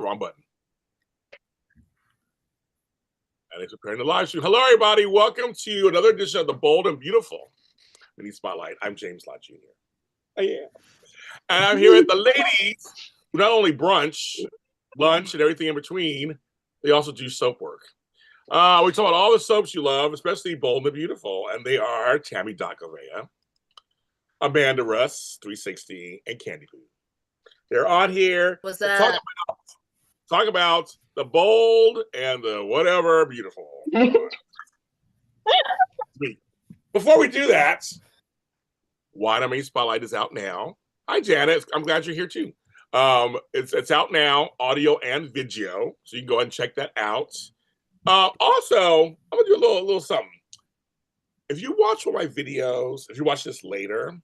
wrong button. And it's preparing the live stream. Hello, everybody. Welcome to another edition of the Bold and Beautiful Mini Spotlight. I'm James Lott Jr. I am. And I'm here at the ladies who not only brunch, lunch, and everything in between, they also do soap work. We talk about all the soaps you love, especially Bold and Beautiful. And they are Tami Goveia, Amanda Russ, 360, and Candice. They're on here. What's that? Talk about the bold and the whatever beautiful. Before we do that, Why Not Me Spotlight is out now. Hi, Janet. I'm glad you're here too. It's out now, audio and video, so you can go ahead and check that out. Also, I'm gonna do a little something. If you watch one of my videos, if you watch this later,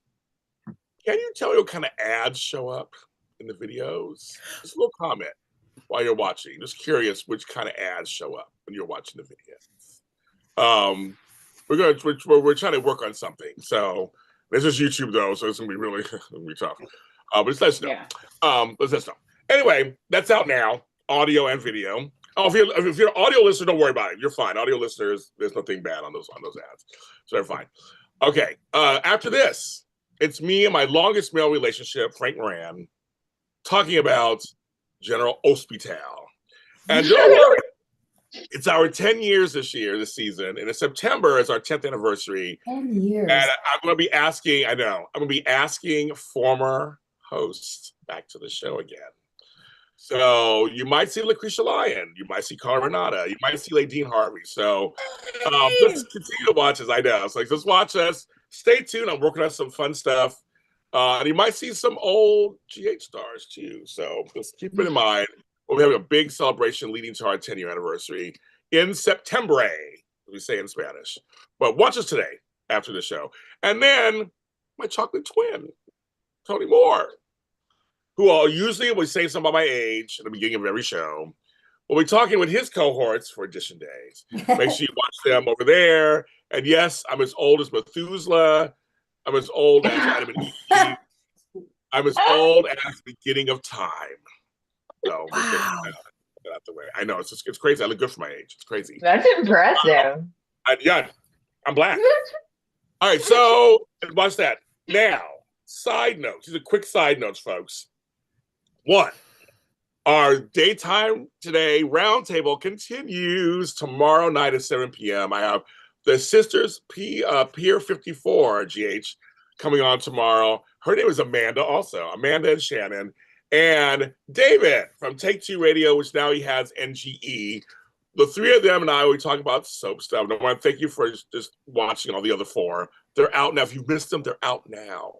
can you tell me what kind of ads show up in the videos? Just a little comment while you're watching. Just curious which kind of ads show up when you're watching the video. We're trying to work on something. So this is YouTube though, so it's gonna be really tough. But just let us know. Yeah. Let us know. Anyway, that's out now, audio and video. Oh, if you're an audio listener, don't worry about it. You're fine. Audio listeners, there's nothing bad on those ads, so they're fine. Okay. After this, it's me and my longest male relationship, Frank Moran, talking about General Hospital. And don't worry, it's our 10 years this season. And in September is our 10th anniversary. 10 years. And I'm going to be asking former hosts back to the show again. So you might see Lucretia Lyon. You might see Carla Renata. You might see Dean Harvey. So just continue to watch us. I know. So just watch us. Stay tuned. I'm working on some fun stuff. And you might see some old GH stars too. So just keep it in mind. We'll be having a big celebration leading to our 10-year anniversary in September, as we say in Spanish. But watch us today after the show. And then my chocolate twin, Tony Moore, who usually will say something about my age at the beginning of every show. We'll be talking with his cohorts for Edition Days. Make sure you watch them over there. And yes, I'm as old as Methuselah. I'm as old as Adam and Eve. I'm as old as the beginning of time. So wow. Get out the way. I know it's crazy. I look good for my age. It's crazy. That's impressive. Yeah, I'm black. All right, so watch that. Now, side notes. These are quick side notes, folks. One, our daytime today roundtable continues tomorrow night at 7 p.m. I have the Sisters Pier 54 GH coming on tomorrow. Her name is Amanda also. Amanda and Shannon. And David from Take Two Radio, which now he has NGE. The three of them and I, we talk about soap stuff. And I want to thank you for just watching all the other four. They're out now. If you missed them, they're out now.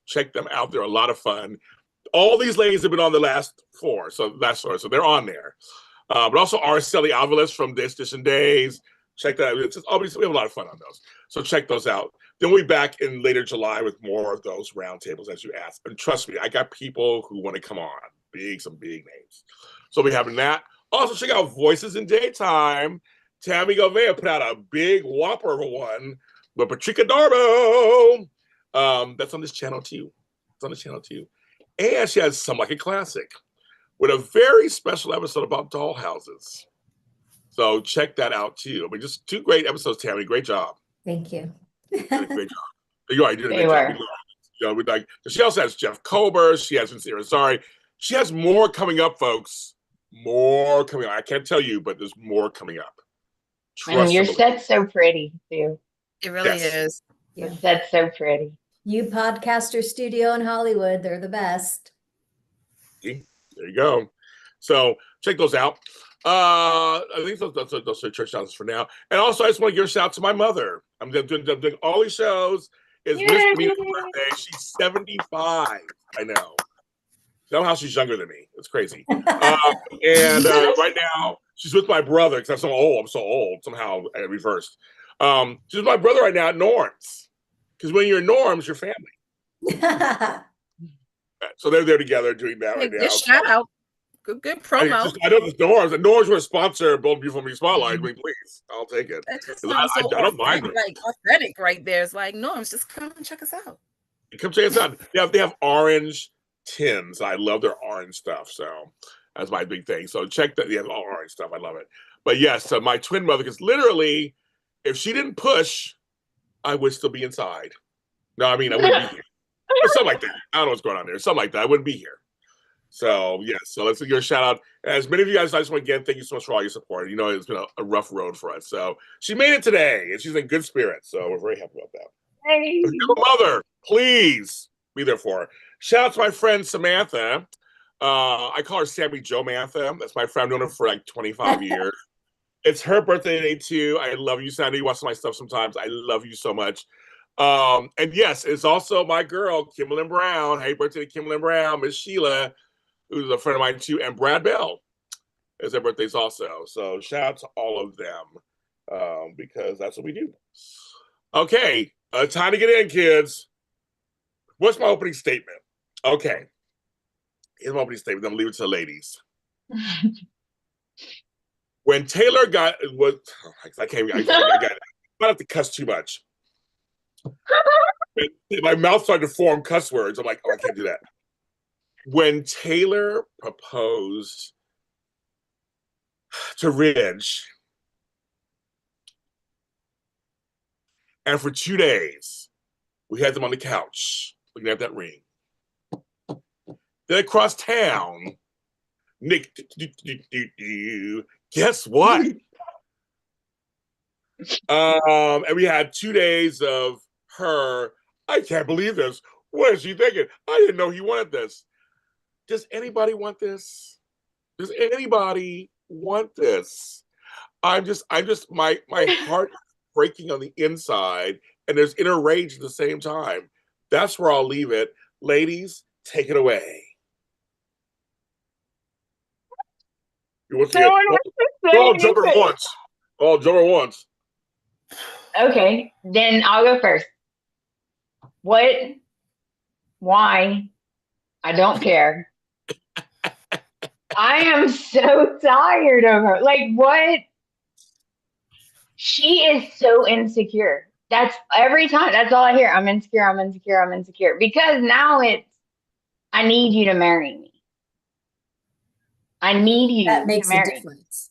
Check them out. They're a lot of fun. All these ladies have been on the last four, so they're on there. But also Araceli Alvarez from Edition Days. Check that out. Obviously, we have a lot of fun on those. So check those out. Then we'll be back in later July with more of those roundtables as you asked. And trust me, I got people who want to come on. Some big names. So we'll be having that. Also, check out Voices in Daytime. Tami Goveia put out a big whopper of a one with Patricia Darbo. That's on this channel too. And she has Some Like a Classic with a very special episode about dollhouses. So check that out too. I mean, just two great episodes, Tami. Great job. Thank you. Great job. You are doing a great job. She also has Jeff Kober. She has Sincere Sorry. She has more coming up, folks. More coming up. I can't tell you, but there's more coming up. And your set's so pretty too. It really is. Your set's so pretty. You Podcaster Studio in Hollywood, they're the best. There you go. So check those out. I think those are church shout-outs for now. And also, I just want to give a shout out to my mother. I'm doing all these shows. It's Miss Mina's birthday. She's 75. I know. Somehow she's younger than me. It's crazy. And right now, she's with my brother because I'm so old. Somehow I reversed. She's with my brother right now at Norms. Because when you're Norms, you're family. So they're there together doing that right now. Good shout out. Good promo. I know the Norms. The Norms were a sponsor of Bold Beautiful Me Spotlight. I mean, please, I'll take it. I don't mind it. Like authentic right there. It's like Norms, just come and check us out. Come check us out. They have orange tins. I love their orange stuff. So that's my big thing. So check that. Yeah, all orange stuff. I love it. But yes, so my twin mother, because literally, if she didn't push, I would still be inside. No, I mean, I wouldn't be here. Or something like that. I don't know what's going on there. Something like that. I wouldn't be here. So, yes. So let's give a shout out. As many of you guys, I just want to again, thank you so much for all your support. You know, it's been a rough road for us. So she made it today, and she's in good spirits. So we're very happy about that. Hey. Your mother, please be there for her. Shout out to my friend Samantha. I call her Sammy Jo Mantha. That's my friend. I've known her for like 25 years. It's her birthday today too. I love you, Sandy. You watch my stuff sometimes. I love you so much. And yes, it's also my girl, Kimberlyn Brown. Happy birthday to Kimberlyn Brown, Miss Sheila, who's a friend of mine too, and Brad Bell. It's their birthdays also. So shout out to all of them because that's what we do. Okay, time to get in, kids. What's my opening statement? Okay. Here's my opening statement. I'm going to leave it to the ladies. When Taylor I have to cuss too much. My mouth started to form cuss words. I'm like, oh, I can't do that. When Taylor proposed to Ridge, and for 2 days, we had them on the couch looking at that ring. Then across town, Nick, guess what? And we had 2 days of her. I can't believe this. What is she thinking? I didn't know he wanted this. Does anybody want this? Does anybody want this? I'm just my heart breaking on the inside, and there's inner rage at the same time. That's where I'll leave it. Ladies, take it away. You want to all jump at once. All jump at once. Okay, then I'll go first. What? Why? I don't care. I am so tired of her. Like, what? She is so insecure. That's every time. That's all I hear. I'm insecure. I'm insecure. I'm insecure. Because now it's, I need you to marry me. I need you. That makes to marry a difference.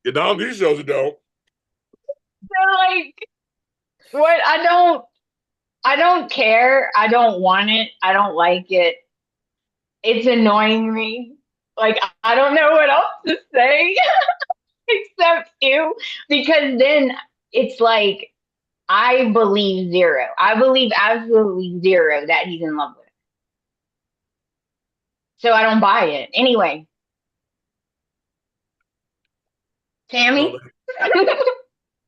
You're not on these shows, you don't. They're like, what? I don't care. I don't want it. I don't like it. It's annoying me. Like, I don't know what else to say except you. Because then it's like, I believe zero. I believe absolutely zero that he's in love with her. So I don't buy it. Anyway. Tami?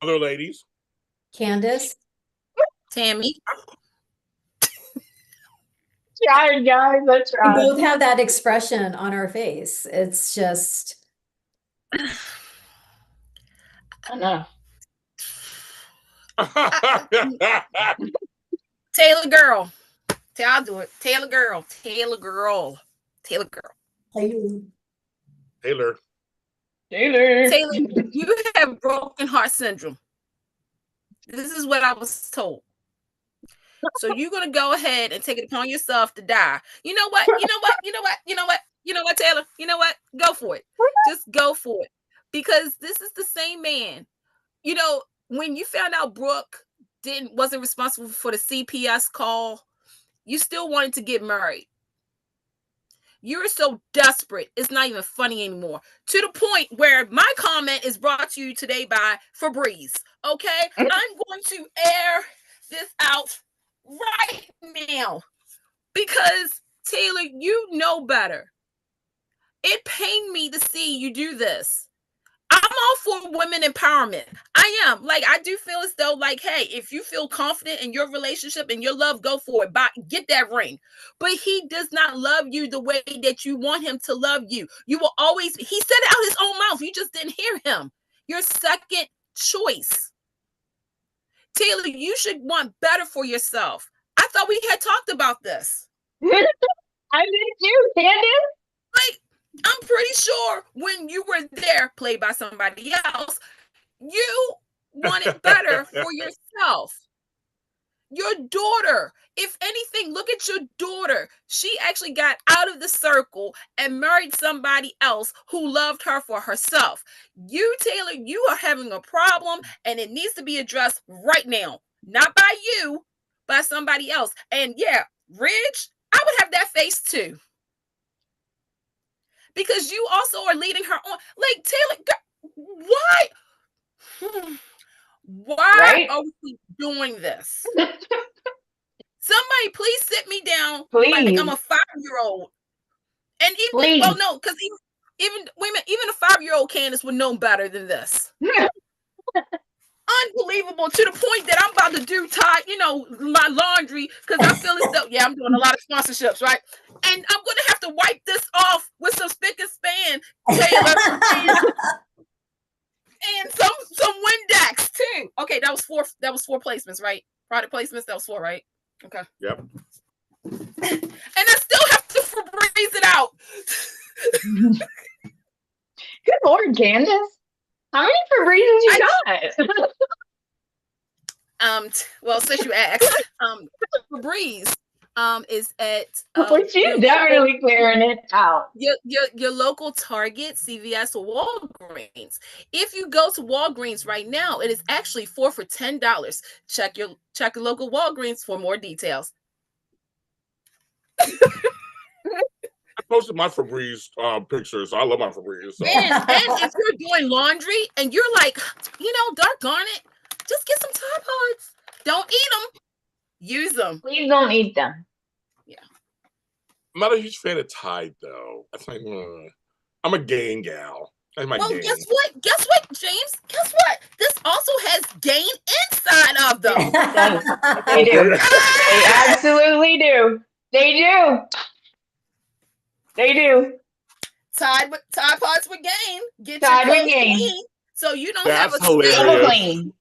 Other ladies. Candice? Tami? Tried, guys. I tried. We both have that expression on our face. It's just. I know. Taylor girl. I'll do it. Taylor girl. Taylor girl. Taylor girl. Taylor. Taylor, you have broken heart syndrome. This is what I was told. So you're going to go ahead and take it upon yourself to die. You know what? You know what? You know what? You know what? You know what, Taylor? You know what? Go for it. Just go for it. Because this is the same man. You know, when you found out Brooke wasn't responsible for the CPS call, you still wanted to get married. You're so desperate, it's not even funny anymore. To the point where my comment is brought to you today by Febreze. Okay? I'm going to air this out right now. Because, Taylor, you know better. It pained me to see you do this. I'm all for women empowerment. I am. Like, I do feel as though, like, hey, if you feel confident in your relationship and your love, go for it. Get that ring. But he does not love you the way that you want him to love you. You will always, he said it out his own mouth. You just didn't hear him. Your second choice. Taylor, you should want better for yourself. I thought we had talked about this. I did too, Candice. Like, I'm pretty sure when you were there, played by somebody else, you wanted better for yourself. Your daughter. If anything, look at your daughter. She actually got out of the circle and married somebody else who loved her for herself. You, Taylor, you are having a problem, and it needs to be addressed right now. Not by you, by somebody else. And yeah, Ridge, I would have that face too. Because you also are leading her on. Like, Taylor, why? Why are we doing this? Somebody please sit me down like I'm a 5-year-old. And even, well, no, because even a 5-year-old Candice would know better than this. Unbelievable, to the point that I'm about to do my laundry, because I feel as though, I'm doing a lot of sponsorships, right? And I'm gonna have to wipe this off with some spick and span, Taylor, and some Windex too. Okay, that was 4 placements, right? Product placements, that was 4, right? Okay. Yep. And I still have to Febreze it out. Good Lord, Candice. How many Febrezes you got? Well, since you asked, Febreze is at she's definitely clearing it out. Your local Target, CVS, or Walgreens. If you go to Walgreens right now, it is actually 4 for $10. Check your local Walgreens for more details. I posted my Febreze pictures. I love my Febreze. So. And if you're doing laundry and you're like, doggone it, just get some Tide Pods. Don't eat them. Use them. Please don't eat them. Yeah. I'm not a huge fan of Tide, though. That's like, I'm a Gain gal. That's my Gain. Guess what, James? Guess what? This also has Gain inside of them. They do. They absolutely do. They do. They do. Tide Pods with Gain. Get Tide your with Gain. clean, so you don't That's have a hilarious. Double clean.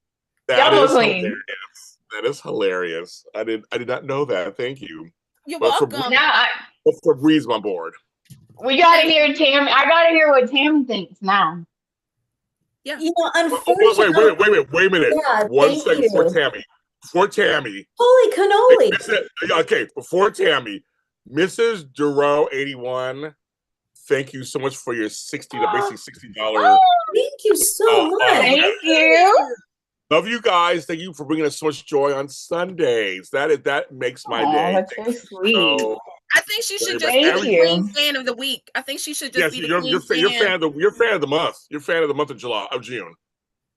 Double clean. Hilarious. That is hilarious. I did not know that. Thank you. You're welcome. Febreze on board. We gotta hear Tam. I gotta hear what Tam thinks now. Yeah. Unfortunately. Wait a minute. Yeah, 1 second before Tami. Holy cannoli. Okay, before Tami, Mrs. Duro 81. Thank you so much for your $60. Thank you so much. Thank you. Love you guys. Thank you for bringing us so much joy on Sundays. That makes my day. That's so sweet. I think she should just be the Queen fan of the week. I think she should just be the Queen fan. You're fan of the month. You're fan of the month of June.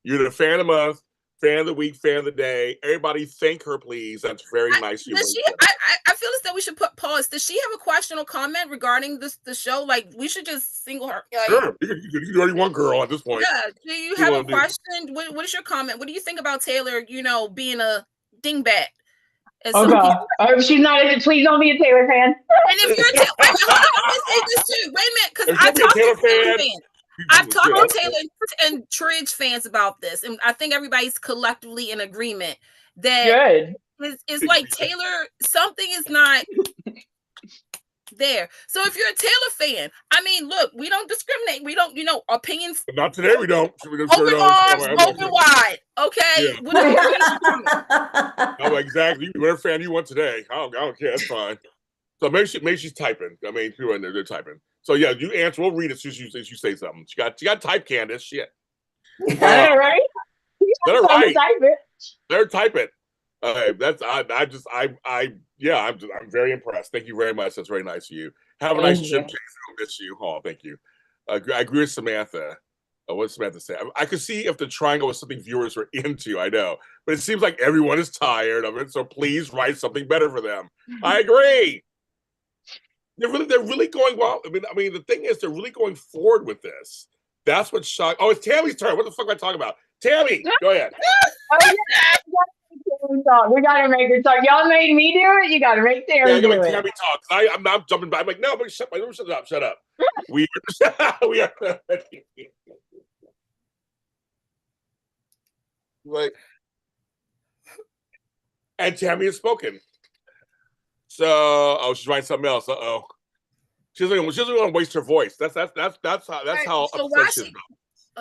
You're the fan of the month, fan of the week, fan of the day. Everybody thank her, please. That's very nice. I feel as though we should pause. Does she have a question or comment regarding the show? Like, we should just single her. Like, sure. You're already one girl at this point. Yeah. Do you have a question? What is your comment? What do you think about Taylor, being a dingbat? Oh, God. She's not. Please don't be a Taylor fan. And if you're a wait a minute, because I talked to Taylor fans. I've talked to Taylor and Tridge fans about this, and I think everybody's collectively in agreement that it's like Taylor, something is not there. So if you're a Taylor fan, I mean, look, we don't discriminate. We don't, opinions. Not today. We don't. Open arms, open wide. Okay. Yeah. Exactly. You can be whatever fan you want today. I don't care. That's fine. So maybe she's typing. I mean, people in there, they're typing. So yeah, you answer. We'll read it as soon as you say something. She got type, Candice. Shit. Let her write. Let her write. Type it. Let her type it. I'm very impressed. Thank you very much. That's very nice of you. Have a nice trip, Jason. I'll miss you. Oh, thank you. I agree with Samantha. What did Samantha say? I could see if the triangle was something viewers were into. I know, but it seems like everyone is tired of it. So please write something better for them. I agree. They're really going well. I mean, the thing is, they're really going forward with this. That's what shocked. Oh, it's Tammy's turn. What the fuck am I talking about? Tammy, go ahead. We gotta make her talk. Y'all made me do it. You gotta make Tammy do it. Tammy talk. I'm not jumping back. I'm like, no, but shut up. Shut up. We are. Like, and Tammy has spoken. So, she's writing something else. She doesn't want to waste her voice. That's how upset she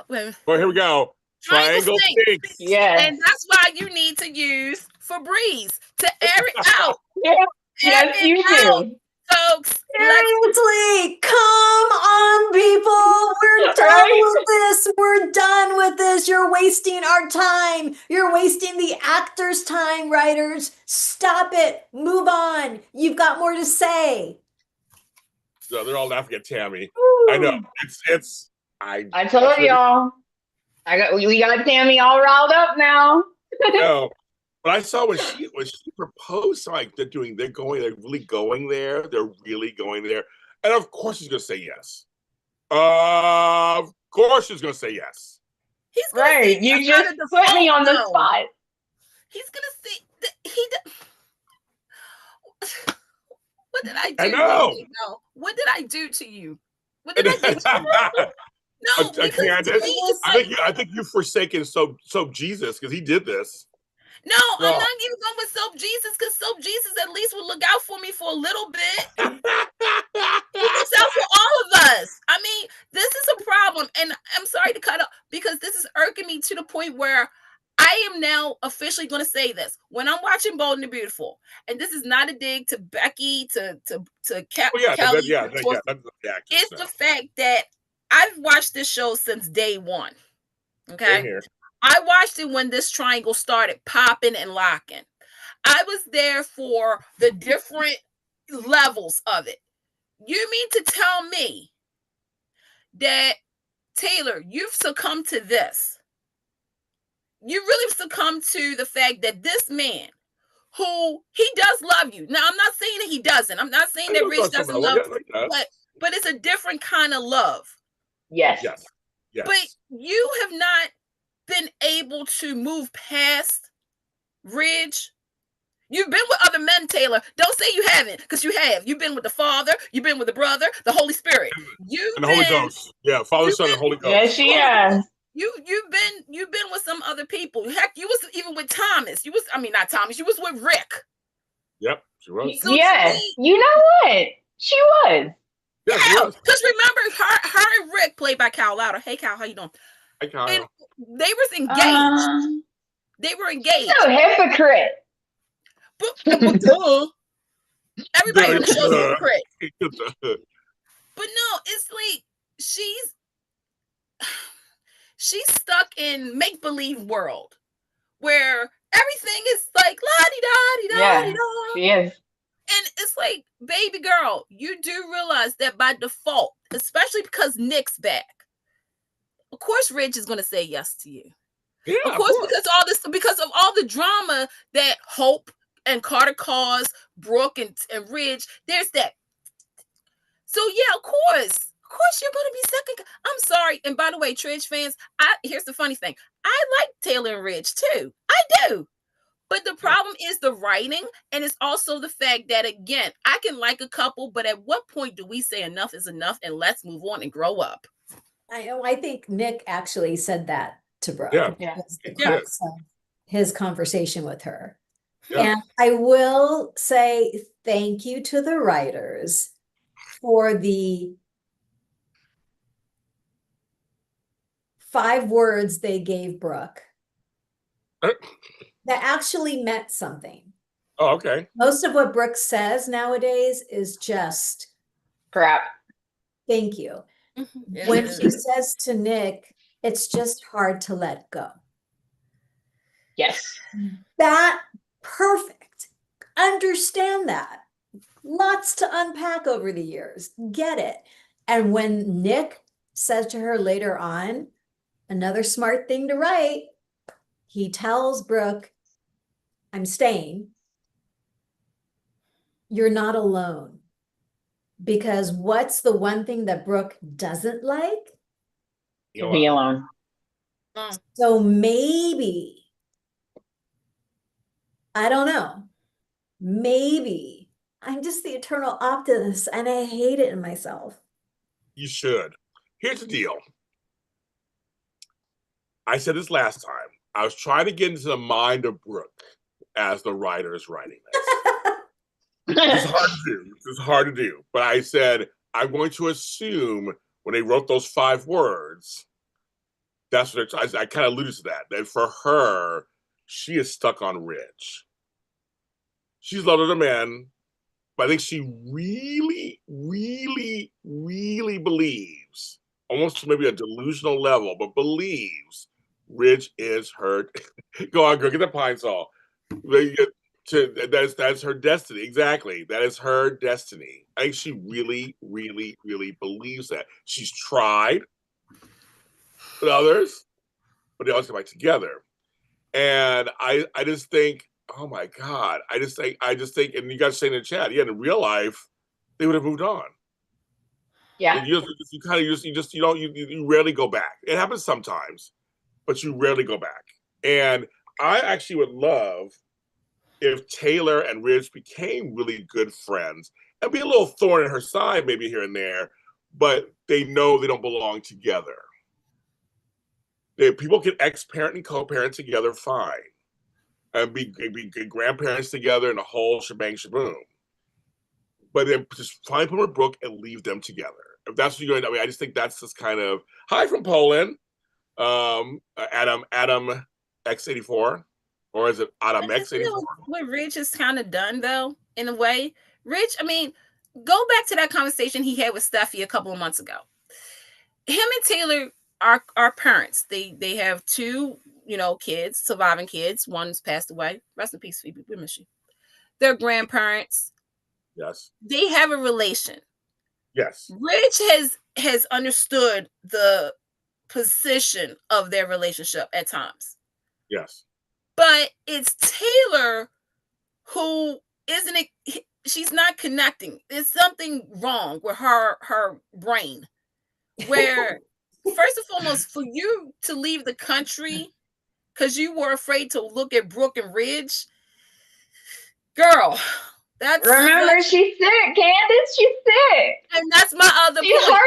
is. Well, here we go. Triangle sinks. Yes. And that's why you need to use Febreze to air it out. Yes, you do. Folks, Seriously, come on, people. We're done with this. We're done with this. You're wasting our time. You're wasting the actors' time, writers. Stop it. Move on. You've got more to say. So they're all laughing at Tami. I know. I told y'all. We got Tami all riled up now. No. But I saw when she proposed, like they're really going there. They're really going there. And of course she's gonna say yes. Of course she's gonna say yes. He's gonna say you just put me on the spot. He's gonna say what did I do? I know. What did I do to you? What did I do to you? No, Candice, I think you've forsaken soap Jesus because he did this. No, I'm not even going with Soap Jesus because Soap Jesus at least would look out for me for a little bit. He looks out for all of us. I mean, this is a problem. And I'm sorry to cut up because this is irking me to the point where I am now officially going to say this. When I'm watching Bold and the Beautiful, and this is not a dig to Becky, to Kelly. It's the fact that I've watched this show since day one. Okay. I watched it when this triangle started popping and locking. I was there for the different levels of it. You mean to tell me that, Taylor, you've succumbed to this? You really succumbed to the fact that this man, who he does love you. Now, I'm not saying that he doesn't. I'm not saying that Rich doesn't love you, but it's a different kind of love. Yes. But you have not been able to move past Ridge. You've been with other men, Taylor. Don't say you haven't, because you have. You've been with the Father. You've been with the brother, the Holy Spirit. And the Holy Ghost. Yeah, Father, Son, and Holy Ghost. Yes, she has. You've been with some other people. Heck, you was even with Thomas. You was with Rick. Yep, she was. So yes, you know what? She was. Yeah, because remember, her and Rick, played by Cal Louder. Hey, Cal, how you doing? Hey, Cal. And they was engaged. They were engaged. So hypocrite. Everybody on the show is a hypocrite. But no, it's like she's stuck in make-believe world where everything is like la-di-da-di-da-di-da. She is. And it's like, baby girl, you do realize that by default, especially because Nick's back, of course Ridge is going to say yes to you. Yeah, of course, because of all the drama that Hope and Carter caused, Brooke and Ridge, there's that. So yeah, of course you're going to be second. I'm sorry. And by the way, Ridge fans, here's the funny thing. I like Taylor and Ridge too. I do. But the problem is the writing, and it's also the fact that, again, I can like a couple, but at what point do we say enough is enough and let's move on and grow up? I think Nick actually said that to Brooke. Yeah. His conversation with her. Yeah. And I will say thank you to the writers for the 5 words they gave Brooke that actually meant something. Oh, okay. Most of what Brooke says nowadays is just crap. Thank you. Yeah. When she says to Nick, it's just hard to let go. Yes. That perfect. Understand that. Lots to unpack over the years. Get it. And when Nick says to her later on, another smart thing to write, he tells Brooke, I'm staying. You're not alone. Because what's the one thing that Brooke doesn't like? Be alone. So maybe, I don't know, maybe I'm just the eternal optimist and I hate it in myself. You should. Here's the deal. I said this last time. I was trying to get into the mind of Brooke as the writer is writing this. It's hard to do. It's hard to do. But I said, I'm going to assume when they wrote those 5 words That's what I kind of alluded to that. That for her, she is stuck on Rich. She's loved other men, but I think she really, really, really believes, almost to maybe a delusional level, but believes Rich is her. Go on, girl, get the pine saw. That's her destiny. Exactly. That is her destiny. I think she really, really, really believes that. She's tried with others, but they always come back together. And I just think, oh my God, I just think, and you guys say in the chat, yeah, in real life, they would have moved on. Yeah. You rarely go back. It happens sometimes, but you rarely go back. And I actually would love if Taylor and Ridge became really good friends and be a little thorn in her side, maybe here and there, but they know they don't belong together. People can ex-parent and co-parent together fine, and be grandparents together and the whole shebang shaboom. But then just finally put them with Brooke and leave them together. If that's what you're doing, I mean, I just think that's just kind of hi from Poland, Adam X84, or is it Adam X84? What Rich is kind of done though, in a way. Rich, I mean, go back to that conversation he had with Steffi a couple of months ago. Him and Taylor are parents. They have two, kids, surviving kids. One's passed away. Rest in peace, Phoebe. We miss you. They're grandparents. Yes. They have a relation. Yes. Rich has understood the position of their relationship at times. Yes. But it's Taylor who she's not connecting. There's something wrong with her brain. Where, first and foremost, for you to leave the country because you were afraid to look at Brooke and Ridge, girl, Remember, she's sick, Candice. She's sick. And that's my other she's point.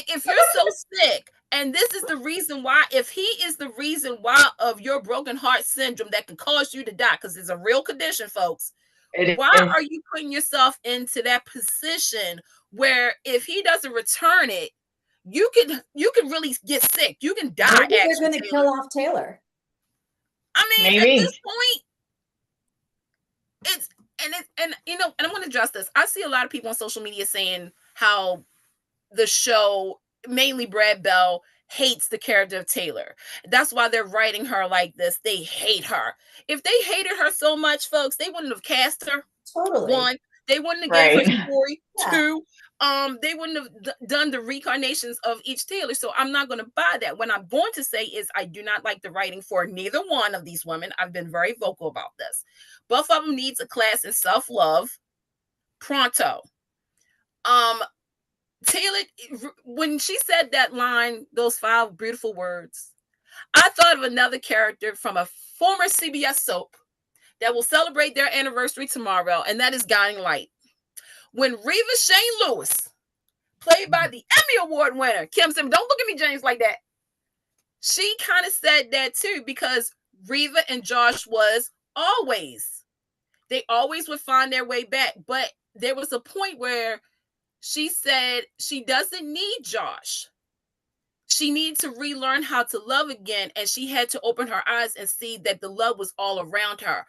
If you're so sick, and this is the reason why, if he is the reason why of your broken heart syndrome that can cause you to die, because it's a real condition, folks. Why are you putting yourself into that position where if he doesn't return it, you can really get sick. You can die. Maybe they're going to kill off Taylor. I mean, maybe. At this point, and I'm going to address this. I see a lot of people on social media saying how the show, mainly Brad Bell, hates the character of Taylor. That's why they're writing her like this. They hate her. If they hated her so much, folks, they wouldn't have cast her. Totally. One, they wouldn't have gave her story. Yeah. Two, they wouldn't have done the reincarnations of each Taylor. So I'm not going to buy that. What I'm going to say is I do not like the writing for neither one of these women. I've been very vocal about this. Both of them needs a class in self-love. Pronto. Taylor, when she said that line, those 5 beautiful words, I thought of another character from a former CBS soap that will celebrate their anniversary tomorrow, and that is Guiding Light. When Reva Shane Lewis, played by the Emmy Award winner, Kim Simmons, don't look at me, James, like that. She kind of said that too, because Reva and Josh they always would find their way back. But there was a point where she said she doesn't need Josh. She needs to relearn how to love again. And she had to open her eyes and see that the love was all around her.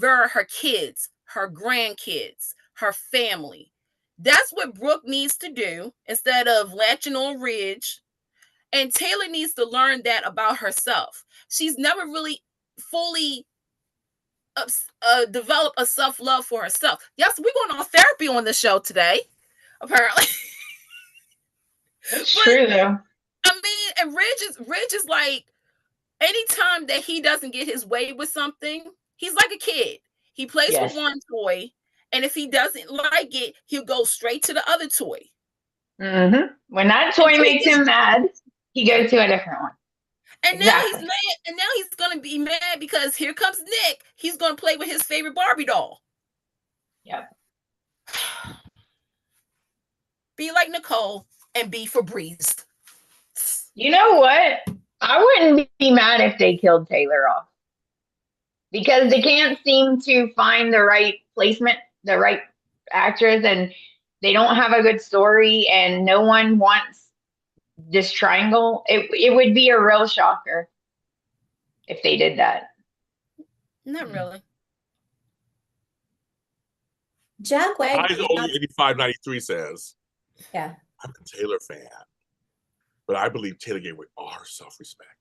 Her kids, her grandkids, her family. That's what Brooke needs to do instead of latching on Ridge. And Taylor needs to learn that about herself. She's never really fully developed a self-love for herself. Yes, we're going on therapy on the show today, apparently. That's true, though. I mean, and Ridge is like, anytime that he doesn't get his way with something, he's like a kid. He plays with one toy, and if he doesn't like it, he'll go straight to the other toy. Mm-hmm. When that toy makes him mad, he goes to a different one. And now he's mad, and now he's gonna be mad because here comes Nick. He's gonna play with his favorite Barbie doll. Yep. Be like Nicole and be Febreze. You know what? I wouldn't be mad if they killed Taylor off. Because they can't seem to find the right placement, the right actress, and they don't have a good story, and no one wants this triangle. It would be a real shocker if they did that. Not really. Jack Wagner. Eyes only 8593 says, Yeah. I'm a Taylor fan, but I believe Taylor gave away all her self-respect.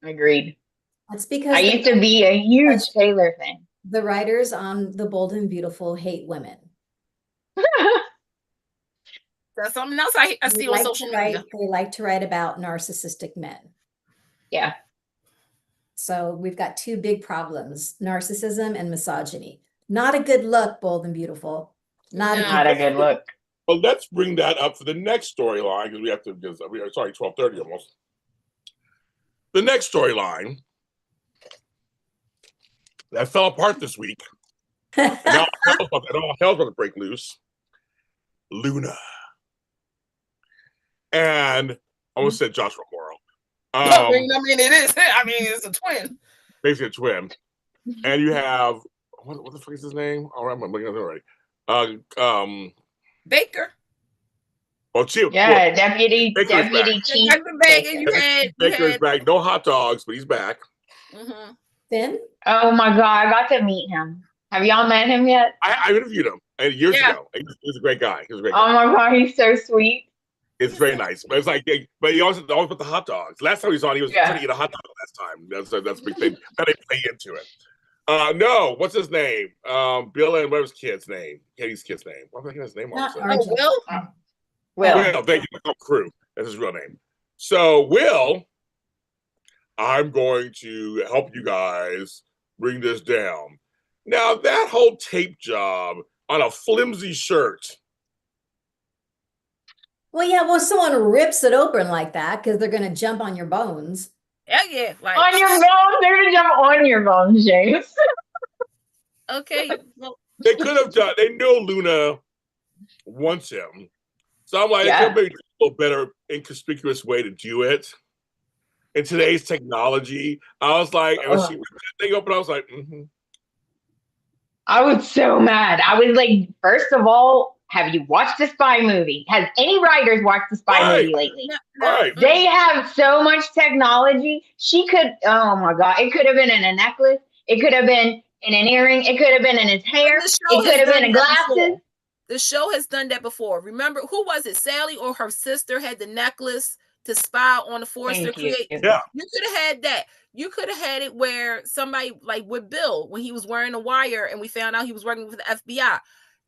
Agreed. That's because I used to be a huge Taylor fan. The writers on The Bold and Beautiful hate women. That's something else I see on social media. They like to write about narcissistic men. Yeah. So we've got two big problems: narcissism and misogyny. Not a good look, Bold and Beautiful. Not a good look. Well, let's bring that up for the next storyline because we have to. Because we are 12:30 almost. The next storyline that fell apart this week. and all hell's about to break loose. Luna. And I almost said Josh Romero. I mean, it is. I mean, it's a twin. Basically a twin. And you have what the fuck is his name? All right, I'm looking at it already. Baker. Oh, Chief. Yeah, Deputy Chief. Baker's back. No hot dogs, but he's back. Finn? Oh my God, I got to meet him. Have y'all met him yet? I interviewed him years ago. He's a great guy. Oh my God, he's so sweet. It's very nice, but it's like, but he always put the hot dogs. Last time he was on, he was trying to get a hot dog last time. That's a big thing. That they play into it. No, what's his name? Bill and what's his kid's name? Katie's kid's name. What am I his name? Will. Will. Thank you. Crew. That's his real name. So Will, I'm going to help you guys bring this down. Now that whole tape job on a flimsy shirt. Well, yeah, well, someone rips it open like that because they're going to jump on your bones. Yeah. Like, on your bones? They're going to jump on your bones, James. Okay. Well, they could have done, they know Luna wants him. So I'm like, there could be a better, inconspicuous way to do it. In today's technology, I was like, and when she ripped that thing open, I was like, I was so mad. I was like, first of all, have you watched a spy movie? Has any writers watched a spy movie lately? Right. They have so much technology. She could, oh my God, it could have been in a necklace. It could have been in an earring. It could have been in his hair. It could have been in glasses. The show has done that before. Remember, who was it? Sally or her sister had the necklace to spy on the Forrester create. Yeah. You could have had that. You could have had it where somebody, like with Bill, when he was wearing a wire and we found out he was working with the FBI.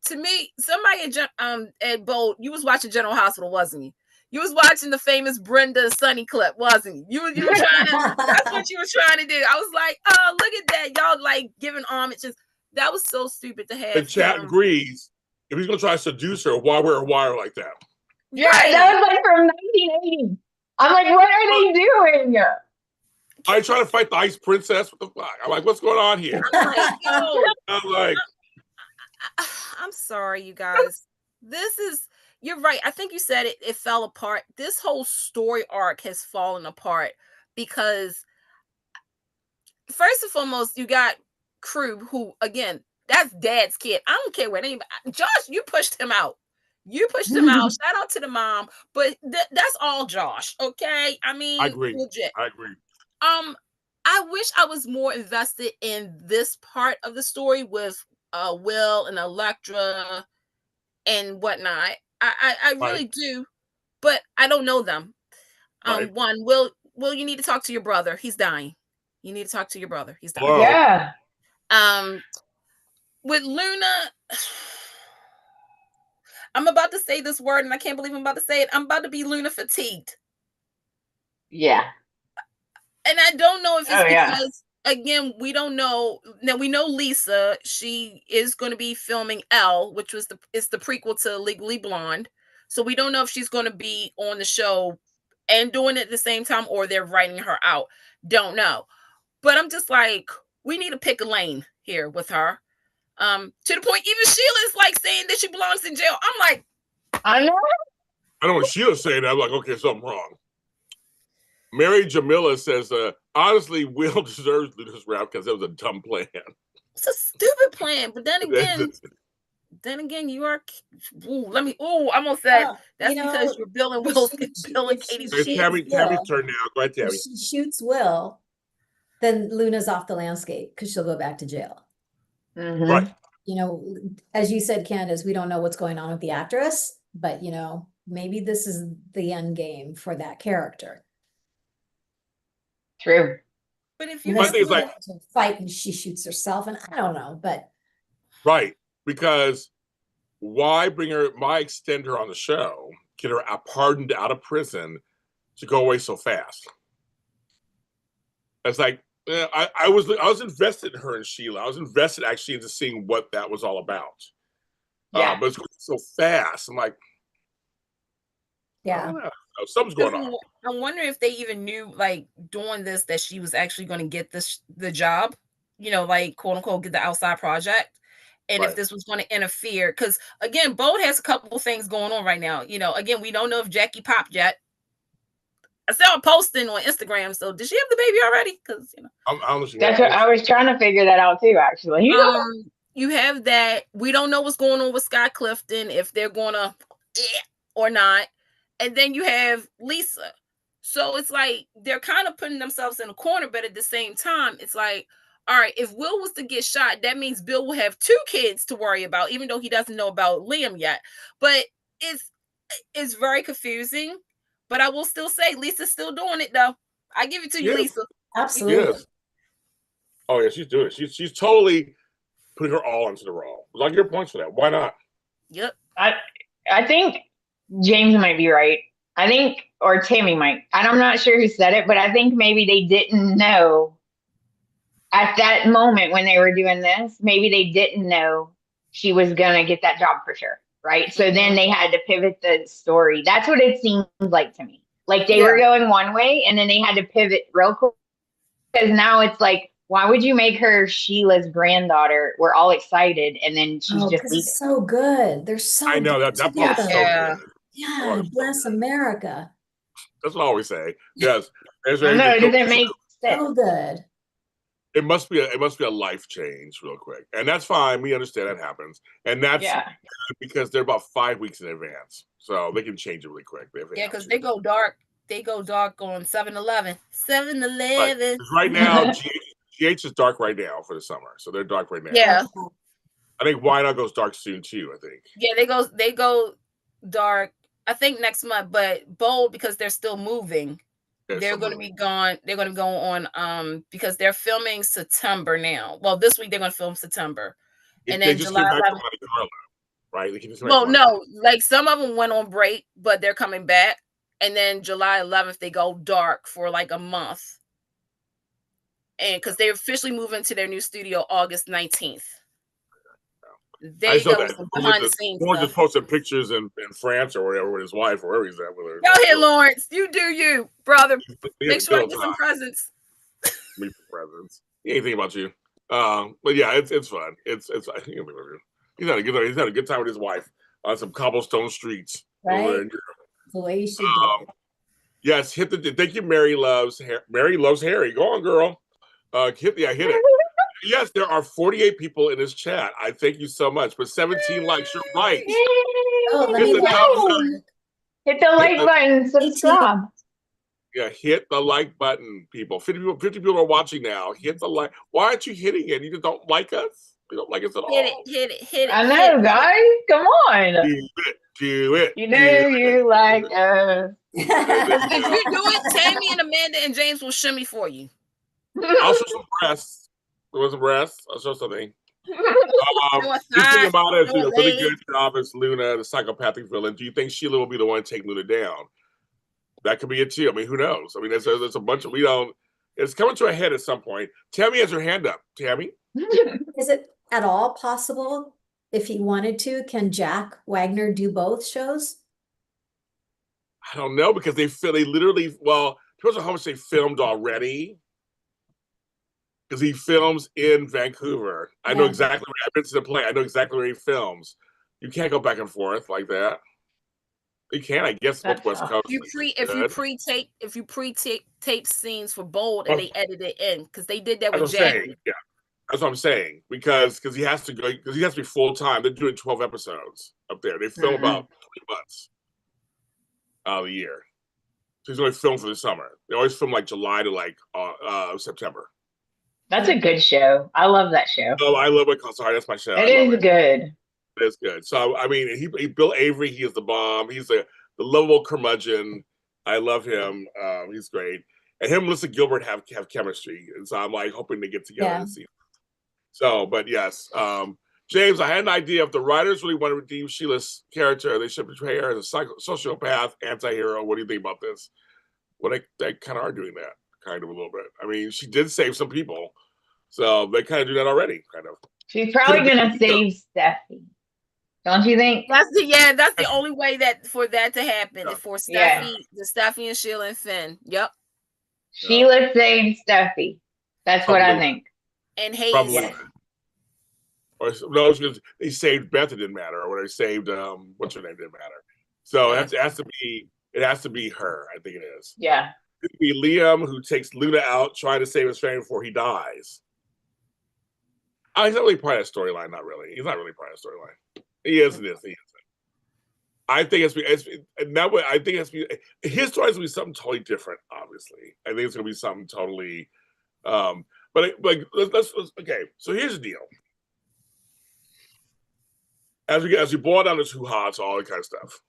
To me, somebody at Bold, you was watching General Hospital, wasn't you? You was watching the famous Brenda Sunny clip, wasn't you? You were trying to, that's what you were trying to do. I was like, oh, look at that. Y'all like giving homages. That was so stupid to have. The chat agrees. If he's going to try to seduce her, why wear a wire like that? Yeah, that was like from 1980. I'm like, what are they doing? Are you trying to fight the Ice Princess? What the fuck? I'm like, what's going on here? I'm like, I'm sorry, you guys. You're right. I think you said it fell apart. This whole story arc has fallen apart because, first and foremost, you got Crew, who, again, that's Dad's kid. I don't care what anybody. Josh, you pushed him out. Shout out to the mom, but that's all Josh. Okay, I mean, I agree. Legit. I agree. I wish I was more invested in this part of the story with Will and Electra and whatnot. I really do, but I don't know them. One, Will, you need to talk to your brother. He's dying. You need to talk to your brother. He's dying. Whoa. Yeah. With Luna, I'm about to say this word and I can't believe I'm about to say it. I'm about to be Luna fatigued. Yeah. And I don't know if it's because, again, we don't know. Now we know Lisa, she is going to be filming Elle, which was the prequel to Legally Blonde. So we don't know if she's going to be on the show and doing it at the same time or they're writing her out. Don't know. But I'm just like, we need to pick a lane here with her. To the point, even Sheila's like saying that she belongs in jail. I'm like, I know. I know what Sheila's saying. I'm like, okay, something wrong. Mary Jamila says, honestly, Will deserves Luna's rap because it was a dumb plan. It's a stupid plan. But then again, then again, you are. I almost said that's because you're Bill and Will's. Bill and Katie's. Tammy's turn now. Go ahead, Tammy. If she shoots Will, then Luna's off the landscape because she'll go back to jail. Mm-hmm. Right. You know, as you said, Candice, we don't know what's going on with the actress, but you know, maybe this is the end game for that character. True. But if you to fight and she shoots herself, and I don't know, but right, because why extend her on the show, get her pardoned out of prison to go away so fast? It's like I was invested in her and Sheila. I was invested actually into seeing what that was all about. Yeah, but it's going so fast. I'm like, yeah, something's going on. I'm wondering if they even knew, like, doing this, that she was actually going to get the job, you know, like, quote unquote, get the outside project. And if this was going to interfere, because again, Bold has a couple of things going on right now. You know, again, we don't know if Jackie popped yet. I saw her posting on Instagram. So did she have the baby already? Because you know, that's what I was trying to figure that out too. Actually, you have that. We don't know what's going on with Scott Clifton, if they're gonna or not. And then you have Lisa. So it's like they're kind of putting themselves in a corner, but at the same time, it's like, all right, if Will was to get shot, that means Bill will have 2 kids to worry about, even though he doesn't know about Liam yet. But it's very confusing. But I will still say Lisa's still doing it, though. I give it to you, Lisa. Absolutely. Yes. Oh yeah, she's doing it. She's totally putting her all into the role. Like your points for that. Why not? Yep. I think James might be right. I think, or Tammy might. And I'm not sure who said it, but I think maybe they didn't know at that moment when they were doing this. Maybe they didn't know she was gonna get that job for sure. Right. So then they had to pivot the story. That's what it seems like to me. Like they were going one way and then they had to pivot real quick. Because now it's like, why would you make her Sheila's granddaughter? We're all excited. And then she's just leaving. It's so good. They're so I know that part is so good. Yeah, bless America. That's what I always say. Yes. No, it doesn't make sense. So good. It must be a life change real quick. And that's fine. We understand that happens. And that's because they're about 5 weeks in advance. So they can change it really quick. Because they go dark. They go dark on 7-Eleven. 7-Eleven. Right now, GH is dark right now for the summer. So they're dark right now. Yeah. I think Why Not goes dark soon too, I think. Yeah, they go dark, I think next month, but Bold, because they're still moving. They're going to be gone. They're going to go on because they're filming September now. Well, this week they're going to film September, and then July 11th. Right? No, like some of them went on break, but they're coming back, and then July 11th they go dark for like a month, and because they officially move into their new studio August 19th. They know some behind the scenes. Lawrence just posted pictures in France or whatever with his wife or wherever he's at with her. Go ahead, Lawrence. You do you, brother. Make sure I get some presents. Me for presents. He ain't thinking about you. But yeah, it's fun. He's had a good time with his wife on some cobblestone streets. Right. The way you should do it. Yes, thank you, Mary loves Harry. Go on, girl. Hit it. Yes, there are 48 people in this chat. I thank you so much. But 17 likes, you're right. Hit the like button, subscribe. Yeah, hit the like button, people. 50 people are watching now. Hit the like. Why aren't you hitting it? You just don't like us? You don't like us at all. Hit it. I know, guys. Come on. Do it. You know you like us. If you do it, Tammy and Amanda and James will shimmy for you. I'll show some breasts. There was a breast. I'll show something. The thing about it is doing a really good job as Luna, the psychopathic villain. Do you think Sheila will be the one to take Luna down? That could be it too. I mean, who knows? I mean, there's a bunch of it's coming to a head at some point. Tammy has her hand up. Tammy? Is it at all possible, if he wanted to, can Jack Wagner do both shows? I don't know, because they literally, well, depends on how much they filmed already. Because he films in Vancouver. I know exactly where I've been to the play. I know exactly where he films. You can't go back and forth like that. You can, I guess, both West Coast. If you pre-tape scenes for Bold and they edit it in, because they did that with Jackie. That's what I'm saying because he has to go because he has to be full time. They're doing 12 episodes up there. They film about 20 months out of the year. So he's only filmed for the summer. They always film like July to like September. That's a good show. I love that show. Oh, I love it. Sorry, that's my show. It is good. It is good. So I mean, he Bill Avery. He is the bomb. He's the lovable curmudgeon. I love him. He's great. And him and Melissa Gilbert have chemistry, and so I'm like hoping they get together this season. So, but yes, James, I had an idea. If the writers really want to redeem Sheila's character, they should portray her as a sociopath, anti-hero. What do you think about this? Well, they kind of are doing that, kind of a little bit. I mean, she did save some people, so they kind of do that already, kind of. She's probably gonna save Steffi, don't you think? That's the only way for that to happen. For Steffi, the Steffi and Sheila and Finn. Yep. Sheila saved Steffi. That's what I think. And Hayes. Yeah. Or no, they saved Beth. It didn't matter. Or they saved what's her name? Didn't matter. So it has to be her. I think it is. Yeah. It could be Liam who takes Luna out trying to save his family before he dies. Oh, he's not really part of that storyline. Not really. He's not really part of that storyline. He is this. He isn't. I think it's that way. I think his story is gonna be something totally different. Obviously, I think it's gonna be something totally. But like, let's okay. So here's the deal. As we boil down this hoo-ha, all that kind of stuff.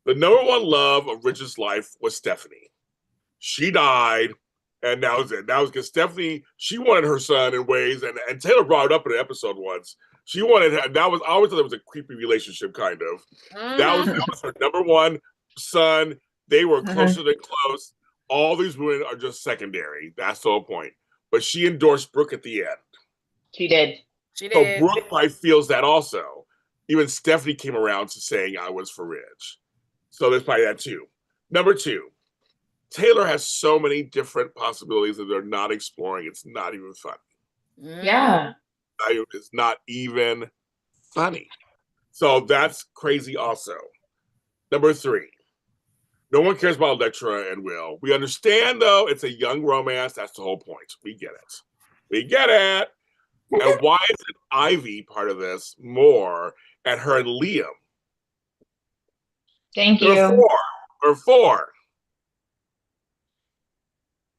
The number one love of Richard's life was Stephanie. She died, and that was it. That was because Stephanie, she wanted her son in ways, and Taylor brought it up in an episode once. She wanted her. That was I always thought it was a creepy relationship, kind of. That was her number one son. They were closer than close. All these women are just secondary. That's the whole point. But she endorsed Brooke at the end. She did. She did. So Brooke probably feels that also. Even Stephanie came around to saying I was for Ridge. So there's probably that too. Number two, Taylor has so many different possibilities that they're not exploring. It's not even funny. Yeah. It's not even funny. So that's crazy also. Number three, no one cares about Electra and Will. We understand, though, it's a young romance. That's the whole point. We get it. We get it. And why isn't Ivy part of this more and her and Liam? Thank you. Number four.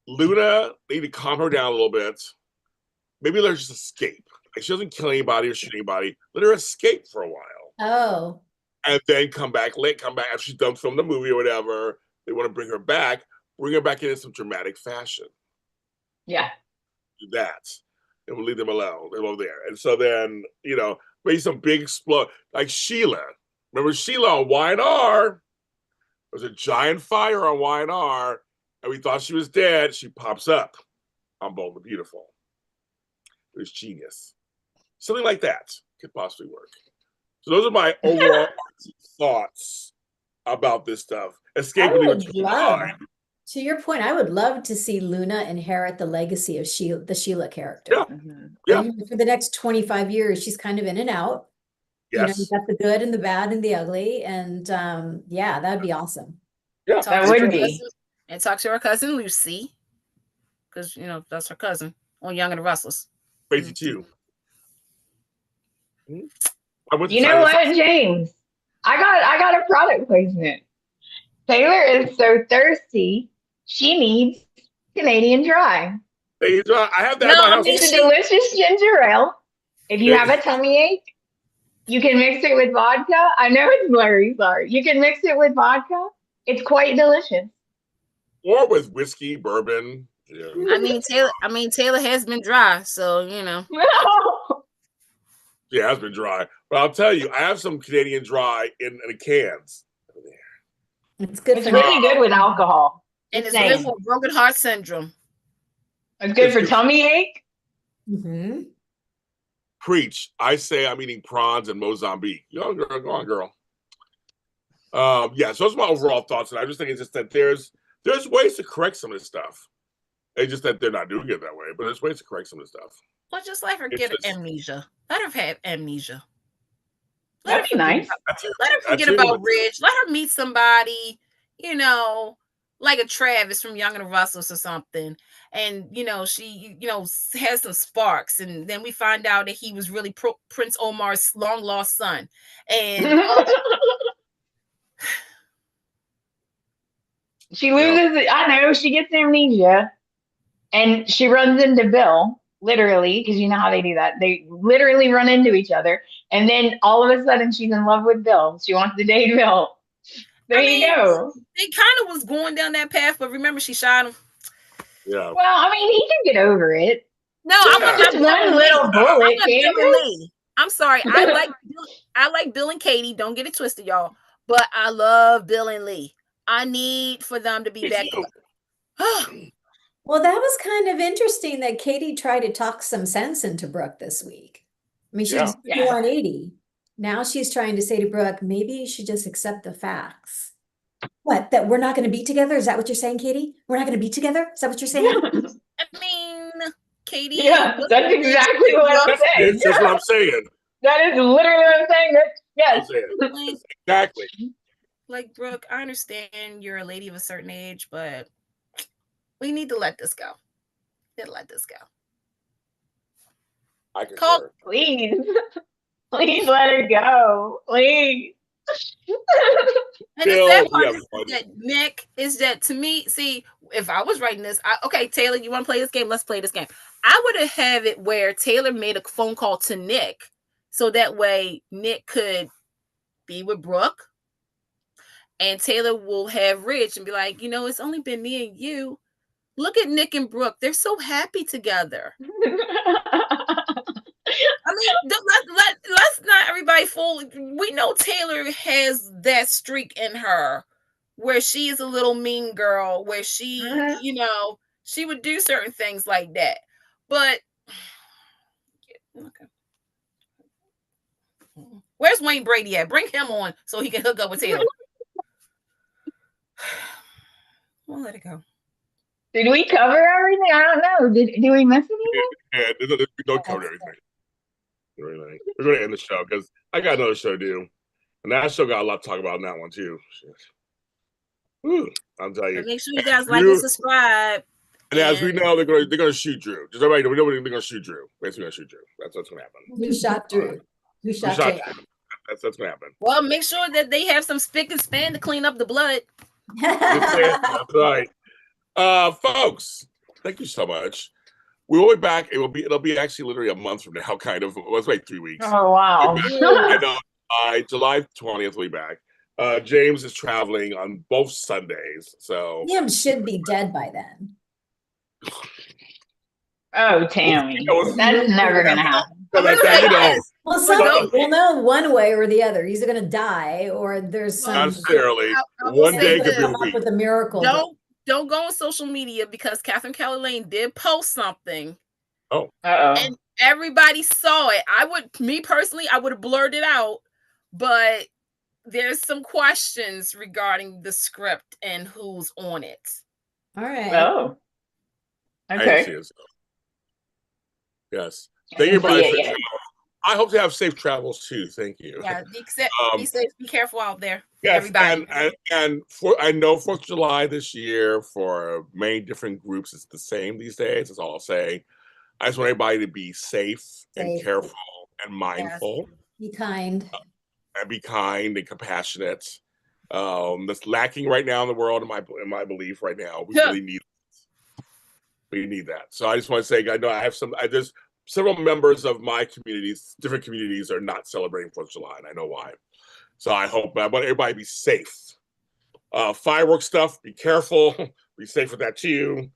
Luna, they need to calm her down a little bit. Maybe let her just escape. Like she doesn't kill anybody or shoot anybody. Let her escape for a while. Oh. And then come back after she's done filming the movie or whatever. They want to bring her back in some dramatic fashion. Yeah. Do that. And we'll leave them alone. They're over there. And so then, maybe some big explode. Like Sheila. Remember Sheila on Y&R? There was a giant fire on Y&R, and we thought she was dead. She pops up on Bold and Beautiful. It was genius. Something like that could possibly work. So those are my overall thoughts about this stuff. To your point, I would love to see Luna inherit the legacy of the Sheila character. Yeah. Yeah. For the next 25 years, she's kind of in and out. Yes. You got the good and the bad and the ugly. And that'd be awesome. Yeah, that would be. And talk to her cousin Lucy. Because, that's her cousin on Young and the Restless. Crazy too. You know what, James? I got a product placement. Taylor is so thirsty, she needs Canadian Dry. I have that. It's a delicious ginger ale. If you have a tummy ache, you can mix it with vodka. I know it's blurry, sorry. You can mix it with vodka. It's quite delicious. Or with whiskey, bourbon. Yeah. Taylor has been dry, so Yeah, it has been dry. But I'll tell you, I have some Canadian Dry in the cans. It's good. It's really good with alcohol. And it's good for broken heart syndrome. It's good for tummy ache. Mm-hmm. Preach. I say I'm eating prawns in Mozambique. Go on, girl. So those are my overall thoughts. And I just think it's just that there's ways to correct some of this stuff. It's just that they're not doing it that way, but there's ways to correct some of this stuff. Well, just let her get amnesia. Let her have amnesia. That'd be nice. Let her forget about Ridge. Let her meet somebody, like a Travis from Young and the Rustlers or something. And, she, has some sparks. And then we find out that he was really Prince Omar's long lost son. And she loses, I know, she gets amnesia and she runs into Bill, literally, because you know how they do that. They literally run into each other. And then all of a sudden she's in love with Bill. She wants to date Bill. There you go. They kind of was going down that path, but remember she shot him. Yeah. Well, I mean, he can get over it. No, I'm just one little bullet. I'm sorry. I like Bill and Katie. Don't get it twisted, y'all. But I love Bill and Lee. I need for them to be back. Well, that was kind of interesting that Katie tried to talk some sense into Brooke this week. I mean, she was 180. Now she's trying to say to Brooke, maybe you should just accept the facts. What, that we're not going to be together? Is that what you're saying, Katie? We're not going to be together? Is that what you're saying? I mean, Katie. Yeah, that's exactly what I'm saying. That's what I'm saying. That is literally what I'm saying. Yes. Exactly. Like, Brooke, I understand you're a lady of a certain age, but we need to let this go. Let this go. I can please. Please let her go. Please. And the sad part is that Nick is that to me, see, if I was writing this, okay, Taylor, you want to play this game? Let's play this game. I would have it where Taylor made a phone call to Nick so that way Nick could be with Brooke and Taylor will have Rich and be like, it's only been me and you. Look at Nick and Brooke. They're so happy together. I mean, let's not everybody fool. We know Taylor has that streak in her where she is a little mean girl, where she, she would do certain things like that. But, okay. Where's Wayne Brady at? Bring him on so he can hook up with Taylor. We'll let it go. Did we cover everything? I don't know. Did we miss anything? Yeah, we don't cover everything. We're going to end the show because I got another show to do. And that show got a lot to talk about in that one, too. Whew, I'll tell you. Make sure you guys like and subscribe. And as we know, they're going to shoot Drew. Just everybody know they're going to shoot Drew. Basically, going to shoot Drew. That's what's going to happen. Who shot Drew? Who shot Drew? That's what's going to happen. Well, make sure that they have some spick and span to clean up the blood. That's right. Folks, thank you so much. We will be back. It'll be actually literally a month from now, kind of. Let's wait 3 weeks. Oh wow! I know. July 20th, we'll be back. James is traveling on both Sundays, so Liam should be dead by then. Oh, Tami, that's never gonna happen. Well, something we'll know one way or the other. He's going to die, or there's some. Not necessarily. One day could be a week. With a miracle. Don't go on social media because Catherine Keller Lane did post something. Oh. And everybody saw it. Me personally, I would have blurred it out, but there's some questions regarding the script and who's on it. All right. Oh. Okay. Yes. Thank you, everybody. I hope to have safe travels too. Thank you. Yeah, be safe, be careful out there. Yes, everybody. And I know 4th of July this year for many different groups, it's the same these days. That's all I'll say. I just want everybody to be safe. And careful and mindful. Yes. Be kind. And be kind and compassionate. That's lacking right now in the world, in my belief right now. We really need it. We need that. So I just want to say, I know there's several members of my communities, different communities, are not celebrating 4th of July, and I know why. So I want everybody to be safe. Fireworks stuff, be careful. Be safe with that too.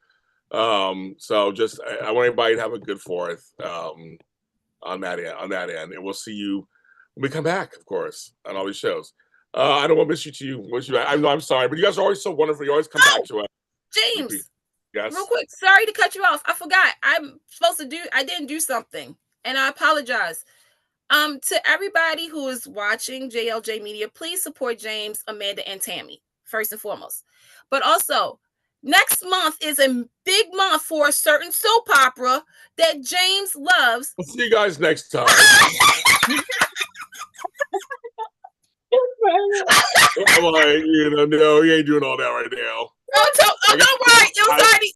So just I want everybody to have a good 4th on that end. And we'll see you when we come back, of course, on all these shows. I don't want to miss you too. I'm sorry, but you guys are always so wonderful. You always come back to us. James. Yes. Real quick, sorry to cut you off. I forgot. I didn't do something, and I apologize. To everybody who is watching JLJ Media, please support James, Amanda, and Tami, first and foremost. But also, next month is a big month for a certain soap opera that James loves. We'll see you guys next time. Right. I'm like, no, you ain't doing all that right now. don't worry. It was already